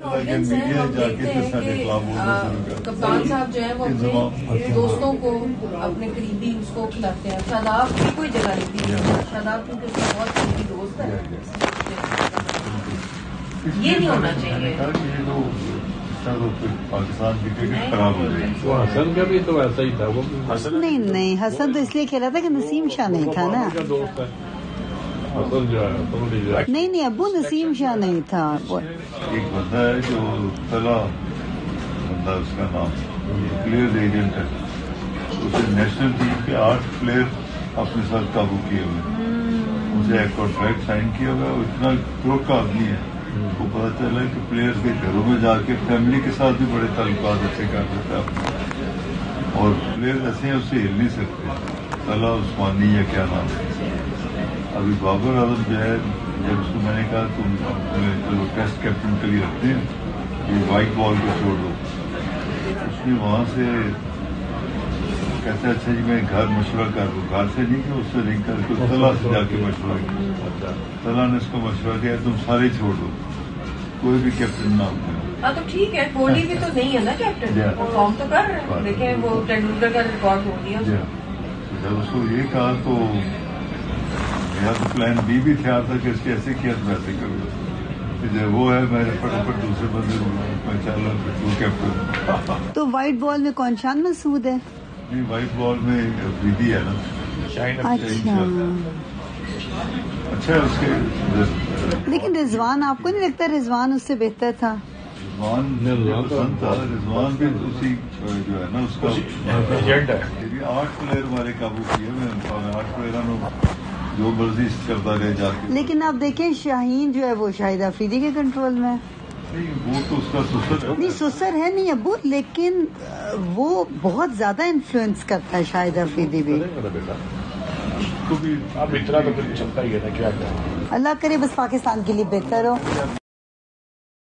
Audience ہے، ہم دیکھتے ہیں کہ کپتان صاحب جو ہے وہ اپنے دوستوں کو اپنے قریبی اس کو کھلاتے ہیں. شاداب کی کوئی جگہ نہیں تھی، شاداب کیونکہ اس کا بہت قریبی دوست ہے. یہ نہیں ہونا چاہیے. پاکستان کی کرکٹ خراب ہو جائے گی. حسن کا بھی تو ایسا ہی تھا. وہ نہیں حسن تو اس لیے کھیلا تھا کہ نسیم شاہ نہیں تھا نا. دوست ہے حسن جو ہے. نہیں ابو نسیم شاہ نہیں تھا. ایک بندہ ہے جو فلا بندہ، اس کا نام پلیئر ایجنٹ ہے، اسے نیشنل ٹیم کے 8 پلیئر اپنے ساتھ قابو کیے ہوئے، اسے ایک کانٹریکٹ سائن کیا ہوا ہے. اتنا پرو کا آدمی ہے، کو پتا چلا کہ پلیئرز کے گھروں میں جا کے فیملی کے ساتھ بھی بڑے تعلقات اچھے کر دیتا ہے، اور پلیئر ایسے ہیں اسے ہل نہیں سکتے. فلا عثمانی یا کیا نام ہے. ابھی بابر اعظم جو ہے، جب اس کو میں نے کہا تم چلو ٹیسٹ کیپٹن کے لیے رکھتے ہیں، یہ وائٹ بال کو چھوڑ دو، اس نے وہاں سے کہتے اچھا جی میں گھر مشورہ کر دوں. گھر سے نہیں کہ اس سے لنک کر کے طلحہ سے جا کے مشورہ کیا. طلحہ نے اس کو مشورہ دیا تم سارے چھوڑ دو، کوئی بھی کیپٹن نہ ہو. ہاں تو ٹھیک ہے، کوہلی بھی تو نہیں ہے نا کیپٹن، وہ فارم تو کر رہے ہیں. دیکھیں وہ ٹینڈولکر کا ریکارڈ ہو گیا. جب اس کو یہ کہا تو میرا تو پلان بی بھی تھا کہ اس کے ایسے کیا تو ویسے کروں. جب وہ ہے میں فٹافٹ دوسرے بندے میں چل رہا وہ کیپٹن. تو وائٹ بال میں کون شان مسعود ہے؟ نہیں وائٹ بال میں افریدی ہے نا. اچھا اس کے. لیکن رضوان آپ کو نہیں لگتا رضوان اس سے بہتر تھا؟ رضوان بھی اسی جو ہے نا اس کا ایجنٹ ہے. 8 پلیئر ہمارے قابو کیے ہوئے، 8 پلیئروں جو مرضی کرتا رہے جا کے. لیکن آپ دیکھیں شاہین جو ہے وہ شاہد افریدی کے کنٹرول میں. وہ تو اس کا سسر ہے. نہیں سسر ہے نہیں ابو، لیکن وہ بہت زیادہ انفلوئنس کرتا ہے شاہد افریدی بھی. اب اتنا تو چلتا ہی ہے نا، کیا اللہ کرے بس پاکستان کے لیے بہتر ہو.